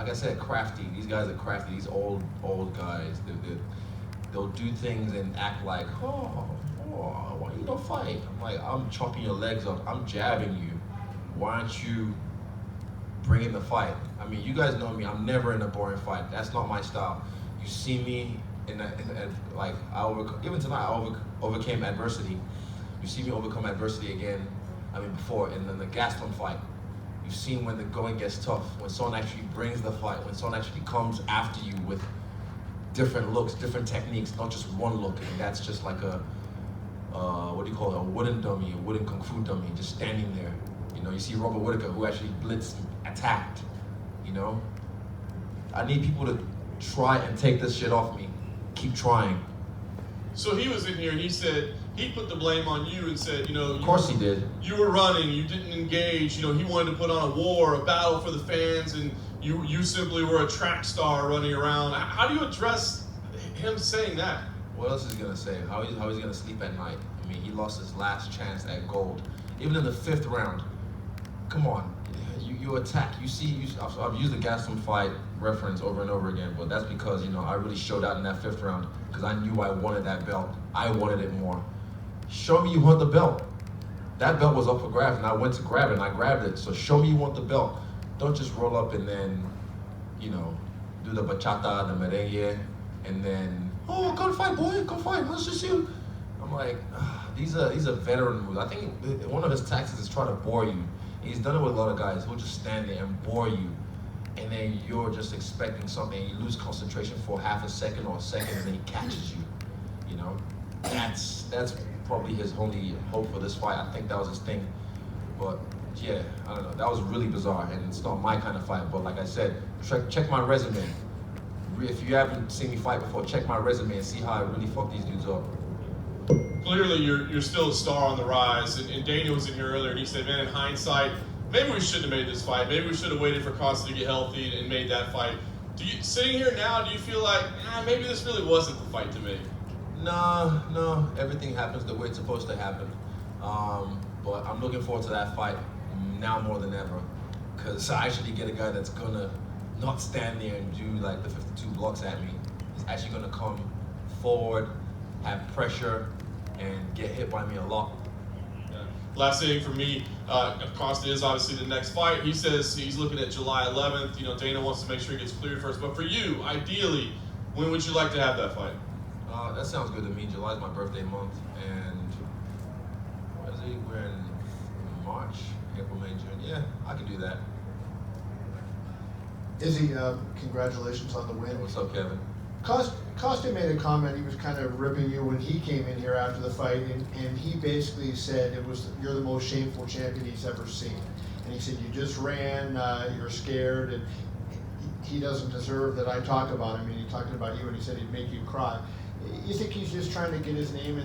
like I said, crafty. These guys are crafty. These old guys. They'll do things and act like, why you don't fight? I'm like, I'm chopping your legs up. I'm jabbing you. Why aren't you bringing the fight? I mean, you guys know me. I'm never in a boring fight. That's not my style. You see me even tonight, I overcame adversity. You see me overcome adversity again. I mean, before, and then the Gaston fight. You've seen when the going gets tough, when someone actually brings the fight, when someone actually comes after you with different looks, different techniques, not just one look, and that's just like a wooden dummy, a wooden kung fu dummy, just standing there. You know, you see Robert Whittaker, who actually blitzed, attacked, you know? I need people to try and take this shit off me. Keep trying. So he was in here and he said, he put the blame on you and said, of course he did. You were running, you didn't engage, he wanted to put on a war, a battle for the fans, and you simply were a track star running around. How do you address him saying that? What else is he gonna say? How he's gonna sleep at night? I mean, he lost his last chance at gold. Even in the 5th round, come on, you attack. I've used the Gaston fight reference over and over again, but that's because, I really showed out in that 5th round because I knew I wanted that belt. I wanted it more. Show me you want the belt. That belt was up for grabs, and I went to grab it, and I grabbed it. So show me you want the belt. Don't just roll up and then, do the bachata, the merengue, and then, come fight, boy, come fight. Let's just shoot. I'm like, these are veteran moves. I think one of his tactics is trying to bore you. He's done it with a lot of guys who'll just stand there and bore you, and then you're just expecting something, and you lose concentration for half a second or a second, and then he catches you. That's probably his only hope for this fight. I think that was his thing. But yeah, I don't know. That was really bizarre, and it's not my kind of fight. But like I said, check my resume. If you haven't seen me fight before, check my resume and see how I really fuck these dudes up. Clearly, you're still a star on the rise. And Daniel was in here earlier, and he said, man, in hindsight, maybe we shouldn't have made this fight. Maybe we should have waited for Costa to get healthy and made that fight. Sitting here now, do you feel like, maybe this really wasn't the fight to make? No, everything happens the way it's supposed to happen. But I'm looking forward to that fight now more than ever, because I actually get a guy that's gonna not stand there and do like the 52 blocks at me. He's actually gonna come forward, have pressure, and get hit by me a lot. Yeah. Last thing for me, Costa is obviously the next fight. He says he's looking at July 11th. Dana wants to make sure he gets cleared first. But for you, ideally, when would you like to have that fight? That sounds good to me. July is my birthday month, and we're in March, April, May, June. Yeah, I can do that. Izzy, congratulations on the win. What's up, Kevin? Costa made a comment. He was kind of ripping you when he came in here after the fight, and he basically said you're the most shameful champion he's ever seen. And he said you just ran, you're scared, and he doesn't deserve that I talk about him. And he talked about you, and he said he'd make you cry. You think he's just trying to get his name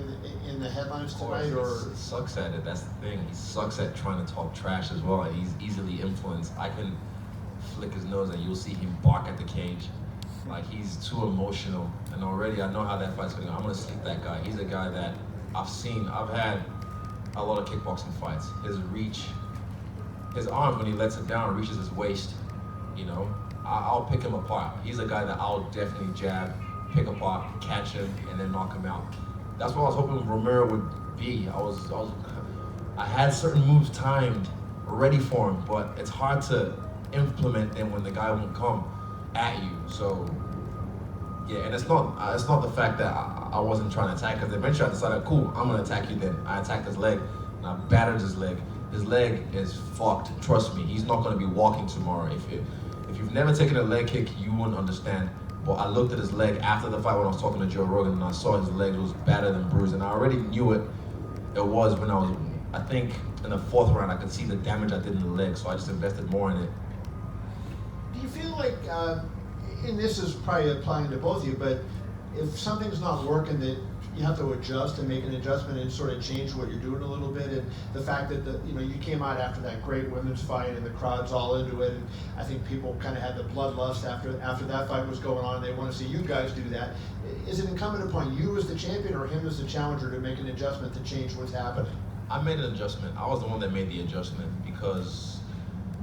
in the headlines tonight, or he sucks at it? That's the thing. He sucks at trying to talk trash as well, and he's easily influenced. I can flick his nose, and you'll see him bark at the cage. Like, he's too emotional, and already I know how that fight's gonna go. I'm gonna sleep that guy. He's a guy that I've had a lot of kickboxing fights. His reach, his arm when he lets it down reaches his waist. I'll pick him apart. He's a guy that I'll definitely jab, pick apart, catch him, and then knock him out. That's what I was hoping Romero would be. I had certain moves timed, ready for him, but it's hard to implement them when the guy won't come at you. So yeah, and it's not the fact that I wasn't trying to attack, because eventually I decided, cool, I'm gonna attack you then. I attacked his leg, and I battered his leg. His leg is fucked, trust me. He's not gonna be walking tomorrow. If you've never taken a leg kick, you wouldn't understand. But I looked at his leg after the fight when I was talking to Joe Rogan, and I saw his leg was battered and bruised, and I already knew it was when I think in the 4th round, I could see the damage I did in the leg, so I just invested more in it. do you feel like, and this is probably applying to both of you, but if something's not working, that you have to adjust and make an adjustment and sort of change what you're doing a little bit, and the fact that you came out after that great women's fight and the crowd's all into it, and I think people kind of had the bloodlust after that fight was going on, and they want to see you guys do that. Is it incumbent upon you as the champion or him as the challenger to make an adjustment to change what's happening? I made an adjustment. I was the one that made the adjustment, because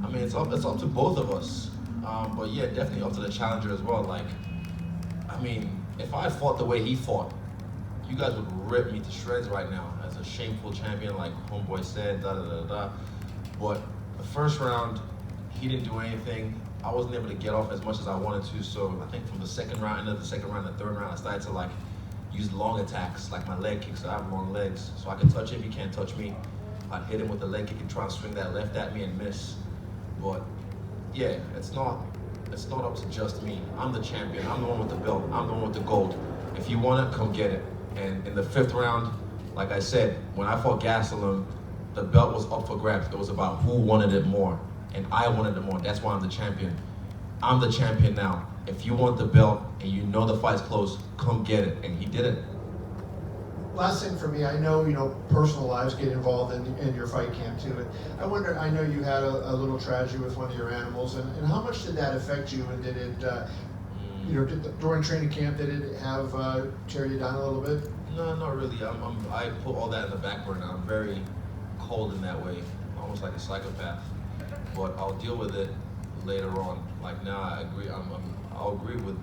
I mean it's up to both of us. But yeah, definitely up to the challenger as well. Like, I mean, if I fought the way he fought, you guys would rip me to shreds right now as a shameful champion, like Homeboy said, da da da da. But the first round, he didn't do anything. I wasn't able to get off as much as I wanted to, so I think from the second round, into the second round, the third round, I started to like use long attacks, like my leg kicks. I have long legs, so I can touch him, he can't touch me. I'd hit him with the leg kick and try and swing that left at me and miss. But yeah, it's not up to just me. I'm the champion, I'm the one with the belt, I'm the one with the gold. If you want it, come get it. And in the fifth round, like I said, when I fought Gastelum, the belt was up for grabs. It was about who wanted it more. And I wanted it more. That's why I'm the champion. I'm the champion now. If you want the belt and you know the fight's close, come get it. And he did it. Last thing for me, I know, personal lives get involved in your fight camp too. And I wonder, I know you had a little tragedy with one of your animals, and how much did that affect you? And did it, during training camp, did it have tear you down a little bit? No, not really. I put all that in the back burner. I'm very cold in that way, almost like a psychopath. But I'll deal with it later on. Like now, I agree. I'll agree with,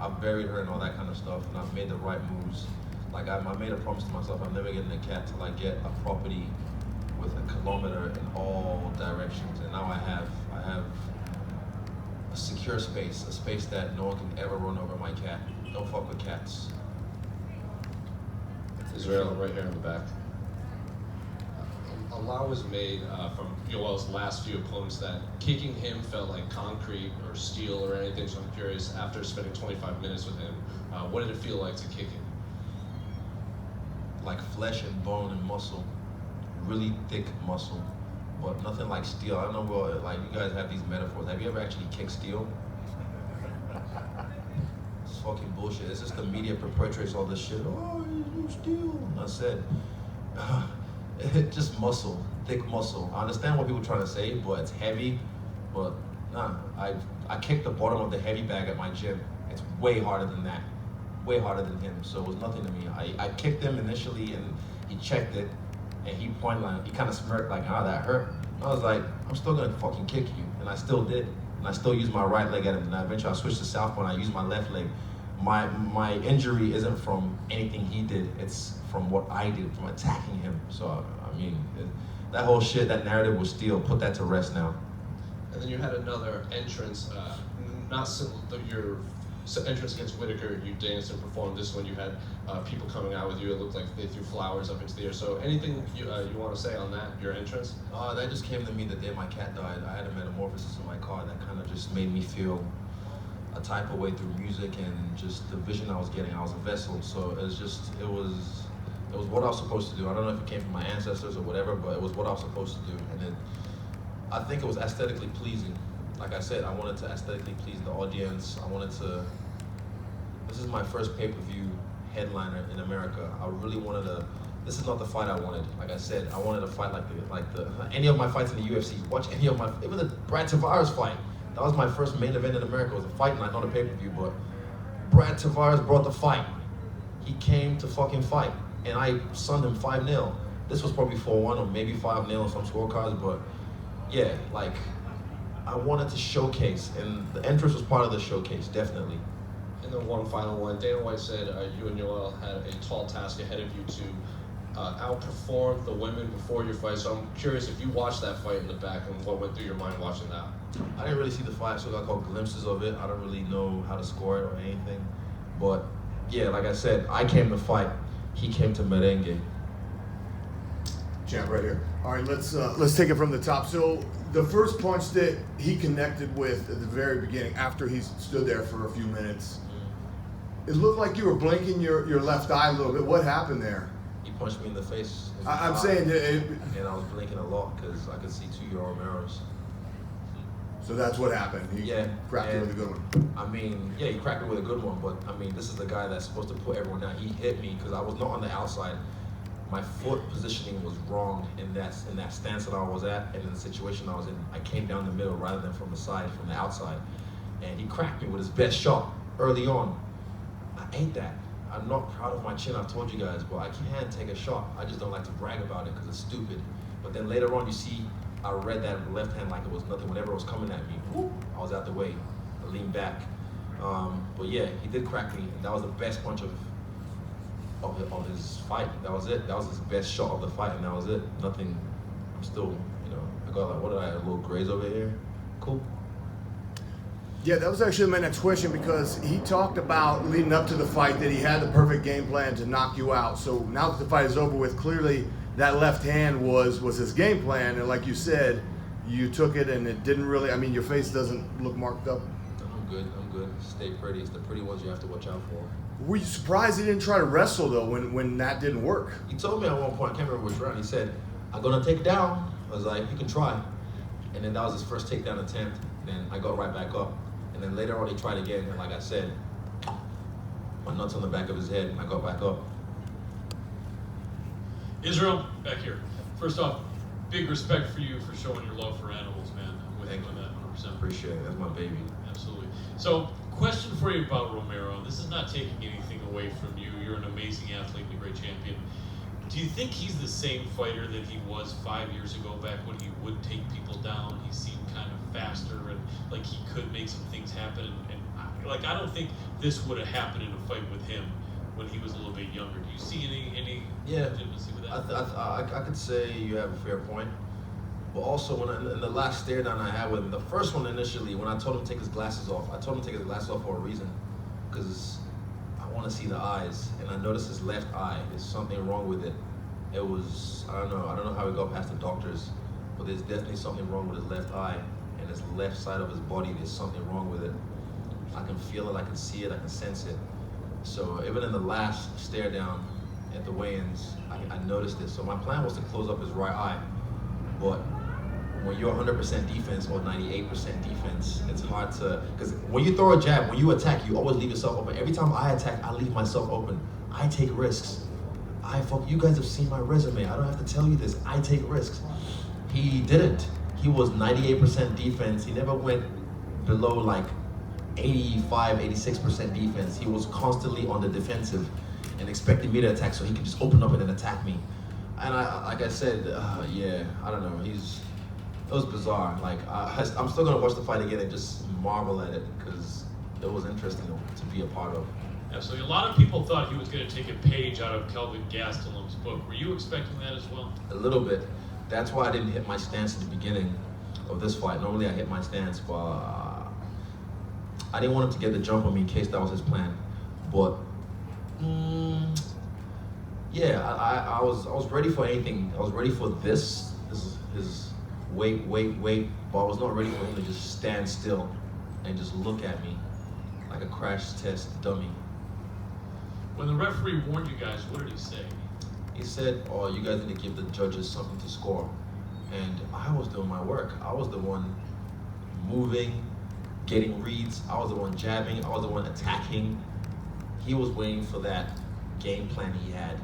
I've buried her and all that kind of stuff, and I've made the right moves. Like I made a promise to myself, I'm never getting a cat till I get a property with a kilometer in all directions. And now I have a secure space, a space that no one can ever run over my cat. Don't fuck with cats. Israel, right here in the back. A lot was made from Yoel's last few opponents that kicking him felt like concrete or steel or anything, so I'm curious, after spending 25 minutes with him, what did it feel like to kick him? Like flesh and bone and muscle, really thick muscle, but nothing like steel. I don't know, like you guys have these metaphors. Have you ever actually kicked steel? It's fucking bullshit. It's just the media perpetrates all this shit. Oh, you steel. I said, just muscle, thick muscle. I understand what people are trying to say, but it's heavy. But nah, I kicked the bottom of the heavy bag at my gym. It's way harder than that. Way harder than him, so it was nothing to me. I kicked him initially and he checked it and he pointed like, he kind of smirked like, that hurt. I was like, I'm still gonna fucking kick you. And I still did. And I still used my right leg at him. And eventually I switched to southpaw and I used my left leg. My injury isn't from anything he did, it's from what I did, from attacking him. So, I mean, that whole shit, that narrative was steel. Put that to rest now. And then you had another entrance, not your entrance against Whitaker, you danced and performed. This one you had people coming out with you. It looked like they threw flowers up into the air. So anything you want to say on that, your entrance? That just came to me the day my cat died. I had a metamorphosis in my car that kind of just made me feel a type of way through music and just the vision I was getting. I was a vessel, so it was what I was supposed to do. I don't know if it came from my ancestors or whatever, but it was what I was supposed to do. And I think it was aesthetically pleasing. Like I said, I wanted to aesthetically please the audience. This is my first pay-per-view headliner in America. I really wanted this is not the fight I wanted. Like I said, I wanted a fight like any of my fights in the UFC. Watch any of even the Brad Tavares fight. That was my first main event in America. It was a fight night, not a pay-per-view, but Brad Tavares brought the fight. He came to fucking fight, and I sunned him 5-0. This was probably 4-1 or maybe 5-0 on some scorecards, but yeah, like, I wanted to showcase, and the entrance was part of the showcase, definitely. And then one final one. Dana White said you and Yoel had a tall task ahead of you to outperform the women before your fight. So I'm curious if you watched that fight in the back and what went through your mind watching that. I didn't really see the fight, so I caught glimpses of it. I don't really know how to score it or anything. But yeah, like I said, I came to fight. He came to merengue. Champ, right here. All right, let's take it from the top. So the first punch that he connected with at the very beginning, after he stood there for a few minutes, it looked like you were blinking your left eye a little bit. What happened there? He punched me in the face. I'm saying that and I was blinking a lot because I could see 2 Romeros. So that's what happened. He cracked it with a good one. I mean, yeah, he cracked it with a good one, but I mean, this is the guy that's supposed to put everyone down. He hit me because I was not on the outside. My foot positioning was wrong in that stance that I was at, and in the situation I was in, I came down the middle rather than from the side, from the outside. And he cracked me with his best shot early on. I ate that. I'm not proud of my chin, I've told you guys, but I can take a shot. I just don't like to brag about it because it's stupid. But then later on, you see, I read that left hand like it was nothing. Whenever it was coming at me, whoop, I was out the way. I leaned back. But yeah, he did crack me. And that was the best punch of his fight. That was it. That was his best shot of the fight, and that was it. Nothing. I'm still, I got like, what did I have, a little graze over here? Cool. Yeah, that was actually my next question, because he talked about leading up to the fight that he had the perfect game plan to knock you out. So now that the fight is over with, clearly that left hand was his game plan, and like you said, you took it and it didn't really, I mean, your face doesn't look marked up. I'm good. Stay pretty. It's the pretty ones you have to watch out for. Were you surprised he didn't try to wrestle though when that didn't work? He told me at one point, I can't remember which round, he said, I'm gonna take it down. I was like, you can try. And then that was his first takedown attempt. Then I got right back up. And then later on he tried again, and like I said, my nuts on the back of his head, and I got back up. Israel, back here. First off, big respect for you for showing your love for animals, man. I'm with you on that 100%. Appreciate it. That's my baby. Absolutely. So, question for you about Romero. This is not taking anything away from you. You're an amazing athlete and a great champion. Do you think he's the same fighter that he was 5 years ago, back when he would take people down? He seemed kind of faster and like he could make some things happen. And I don't think this would have happened in a fight with him when he was a little bit younger. Do you see any legitimacy with that? I could say you have a fair point. But also, in the last stare down I had with him, the first one initially, when I told him to take his glasses off, I told him to take his glasses off for a reason. Because I want to see the eyes, and I noticed his left eye. There's something wrong with it. It was, I don't know how he got past the doctors, but there's definitely something wrong with his left eye, and his left side of his body, there's something wrong with it. I can feel it, I can see it, I can sense it. So even in the last stare down at the weigh-ins, I noticed it. So my plan was to close up his right eye, but when you're 100% defense or 98% defense, it's hard to, because when you throw a jab, when you attack, you always leave yourself open. Every time I attack, I leave myself open. I take risks. You guys have seen my resume. I don't have to tell you this. I take risks. He didn't. He was 98% defense. He never went below like 85, 86% defense. He was constantly on the defensive and expecting me to attack so he could just open up and then attack me. And like I said, yeah, I don't know. It was bizarre. Like I'm still gonna watch the fight again and just marvel at it because it was interesting to be a part of. Absolutely. A lot of people thought he was going to take a page out of Kelvin Gastelum's book. Were you expecting that as well? A little bit. That's why I didn't hit my stance at the beginning of this fight. Normally I hit my stance, but I didn't want him to get the jump on me in case that was his plan. But yeah, I was ready for anything. I was ready for this. This is his wait, but I was not ready for him to just stand still and just look at me like a crash test dummy. When the referee warned you guys, what did he say? He said, oh, you guys need to give the judges something to score. And I was doing my work. I was the one moving, getting reads. I was the one jabbing. I was the one attacking. He was waiting for that game plan he had.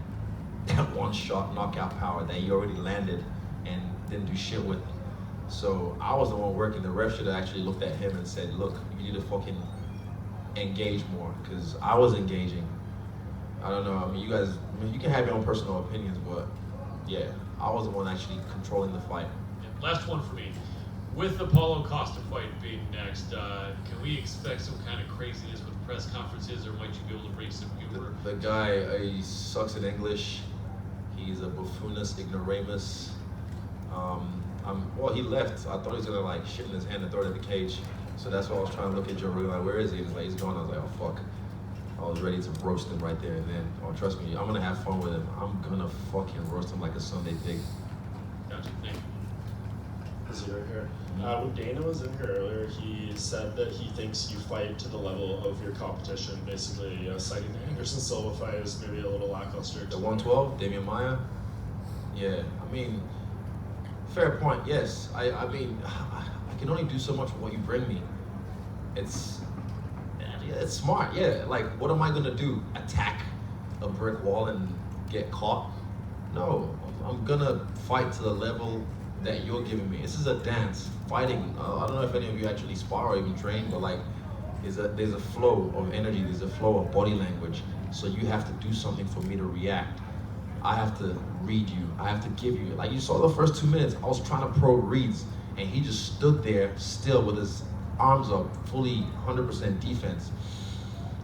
That one shot knockout power that he already landed and didn't do shit with. So I was the one working. The ref should have actually looked at him and said, look, you need to fucking engage more, because I was engaging. I don't know, I mean, you can have your own personal opinions, but yeah, I was the one actually controlling the fight. Yeah, last one for me. With the Paulo Costa fight being next, can we expect some kind of craziness with press conferences, or might you be able to bring some humor? The guy, he sucks at English. He's a buffoonist ignoramus. Well, he left. I thought he was gonna like shit in his hand and throw it at the cage. So that's why I was trying to look at Joe Rogan, like, where is he? And he's gone. I was like, oh fuck. I was ready to roast him right there and then. Oh, trust me, I'm gonna have fun with him. I'm gonna fucking roast him like a Sunday pig. Gotcha, thank you. Is he right here? When Dana was in here earlier, he said that he thinks you fight to the level of your competition, basically citing the Anderson Silva fight as maybe a little lackluster. The 112, Damian Maia. Yeah, I mean, fair point. Yes, I mean, I can only do so much with what you bring me. It's smart. Yeah, like what am I gonna do? Attack a brick wall and get caught? No, I'm gonna fight to the level that you're giving me. This is a dance. Fighting, I don't know if any of you actually spar or even train, but like there's a flow of energy, there's a flow of body language. So you have to do something for me to react. I have to read you, I have to give you. Like you saw the first 2 minutes, I was trying to pro reads and he just stood there still with his arms up, fully 100% defense,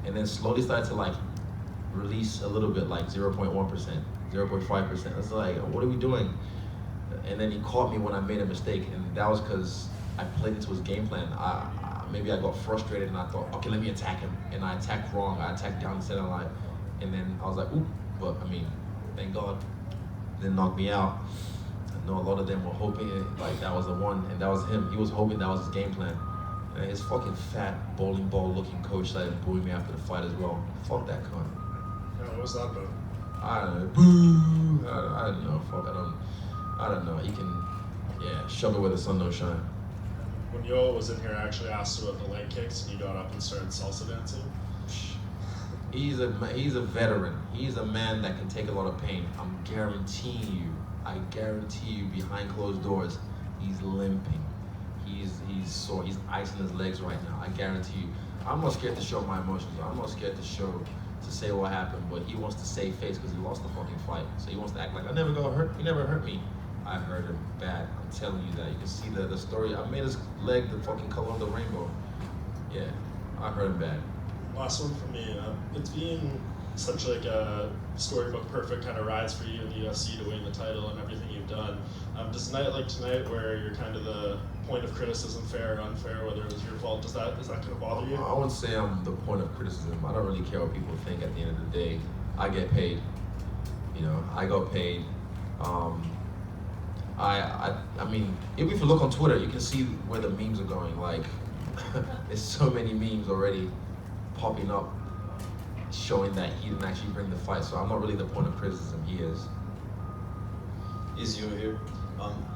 and then slowly started to like release a little bit, like 0.1%, 0.5%. It's like, what are we doing? And then he caught me when I made a mistake, and that was because I played into his game plan. Maybe I got frustrated and I thought, okay, let me attack him, and I attacked wrong. I attacked down the center line, and then I was like, oop. But I mean, thank God, didn't knock me out. I know a lot of them were hoping like that was the one, and that was him. He was hoping that was his game plan. And his fucking fat bowling ball looking coach started booing me after the fight as well. Fuck that cunt. Yeah, what was that about? I don't know. Boo! I don't know. Fuck, I don't know. He can, yeah, shove it where the sun don't shine. When Yo was in here, I actually asked about the leg kicks, and you got up and started salsa dancing. He's a veteran. He's a man that can take a lot of pain. I guarantee you, behind closed doors, he's limping. He's sore. He's icing his legs right now. I guarantee you. I'm not scared to show my emotions. I'm not scared to say what happened. But he wants to save face because he lost the fucking fight. So he wants to act like I never got hurt. He never hurt me. I hurt him bad. I'm telling you that. You can see the story. I made his leg the fucking color of the rainbow. Yeah, I hurt him bad. Last one for me. It's been such like a storybook perfect kind of rides for you in the UFC to win the title and everything you've done. Does a night like tonight, where you're kind of the point of criticism, fair or unfair, whether it was your fault, is that going to bother you? I wouldn't say I'm the point of criticism. I don't really care what people think. At the end of the day, I get paid. You know, I got paid. I mean, if you look on Twitter, you can see where the memes are going. Like, there's so many memes already popping up showing that he didn't actually bring the fight. So I'm not really the point of criticism. He is. Is you here?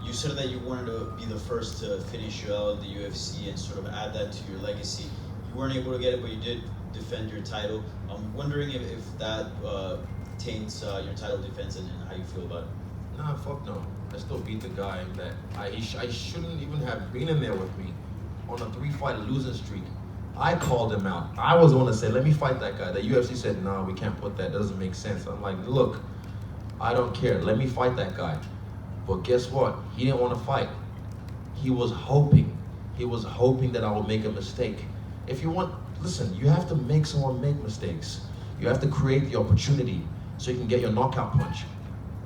You said that you wanted to be the first to finish you out in the UFC and sort of add that to your legacy. You weren't able to get it, but you did defend your title. I'm wondering if that taints your title defense and how you feel about it. Nah, fuck no. I still beat the guy that I shouldn't even have been in there with me on a 3-fight losing streak. I called him out. I was the one to say, let me fight that guy. The UFC said, no, we can't put that. Doesn't make sense. I'm like, look, I don't care. Let me fight that guy. But guess what? He didn't want to fight. He was hoping. He was hoping that I would make a mistake. If you want, listen, you have to make someone make mistakes. You have to create the opportunity so you can get your knockout punch.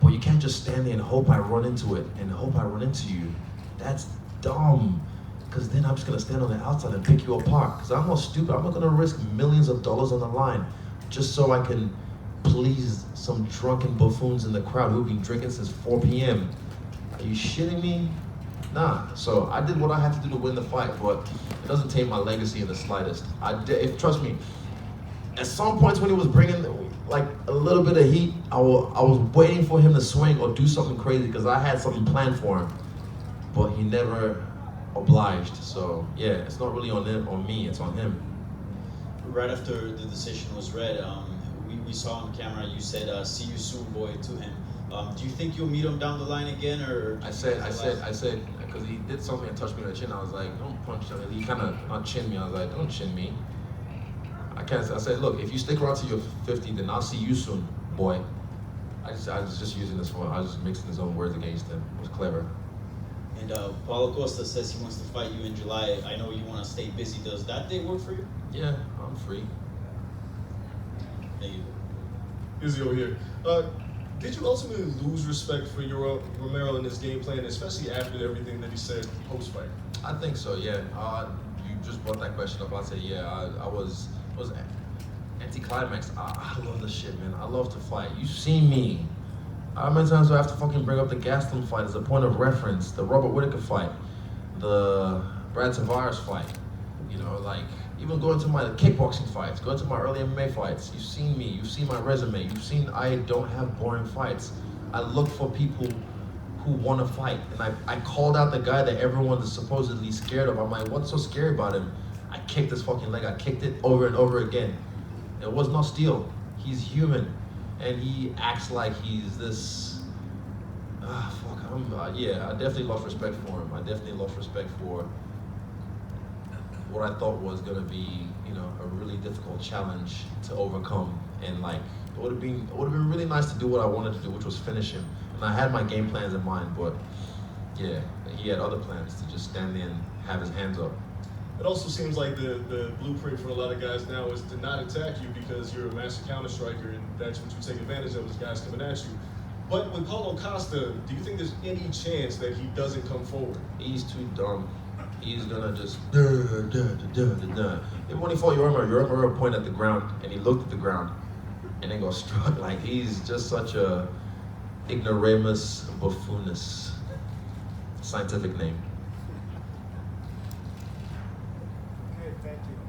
But you can't just stand there and hope I run into it and hope I run into you. That's dumb. Because then I'm just going to stand on the outside and pick you apart. Because I'm not stupid. I'm not going to risk millions of dollars on the line just so I can please some drunken buffoons in the crowd who've been drinking since 4 p.m. Are you shitting me? Nah. So I did what I had to do to win the fight, but it doesn't taint my legacy in the slightest. Trust me, at some points when he was bringing like a little bit of heat, I was waiting for him to swing or do something crazy because I had something planned for him, but he never obliged. So yeah, it's not really on me, it's on him. Right after the decision was read, we saw on camera you said, "See you soon, boy," to him. Do you think you'll meet him down the line again, or? I said, because he did something and touched me on the chin. I was like, don't punch him. He kind of not chin me. I was like, don't chin me. I said, look, if you stick around to your 50, then I'll see you soon, boy. I was just using this one. I was just mixing his own words against him. It was clever. And Paulo Costa says he wants to fight you in July. I know you want to stay busy. Does that day work for you? Yeah, I'm free. Thank you. Izzy here. Did you ultimately lose respect for your Romero and his game plan, especially after everything that he said post-fight? I think so, yeah. You just brought that question up. I'd say, yeah, I was anticlimax. I love this shit, man. I love to fight. You see me. How many times do I have to fucking bring up the Gaston fight as a point of reference? The Robert Whittaker fight, the Brad Tavares fight. You know, like, even going to my kickboxing fights, going to my early MMA fights. You've seen me, you've seen my resume, you've seen I don't have boring fights. I look for people who want to fight. And I called out the guy that everyone is supposedly scared of. I'm like, what's so scary about him? I kicked his fucking leg, I kicked it over and over again. It was not steel, he's human. And he acts like he's this, yeah, I definitely lost respect for him. I definitely lost respect for what I thought was gonna be, you know, a really difficult challenge to overcome. And like, it would have been really nice to do what I wanted to do, which was finish him. And I had my game plans in mind, but yeah, he had other plans to just stand there and have his hands up. It also seems like the blueprint for a lot of guys now is to not attack you because you're a master counter striker and that's what you take advantage of, is guys coming at you. But with Paulo Costa, do you think there's any chance that he doesn't come forward? He's too dumb. He's gonna just Even when he fought Romero pointed at the ground and he looked at the ground and then go struck. Like, he's just such a ignoramus buffoonus, scientific name.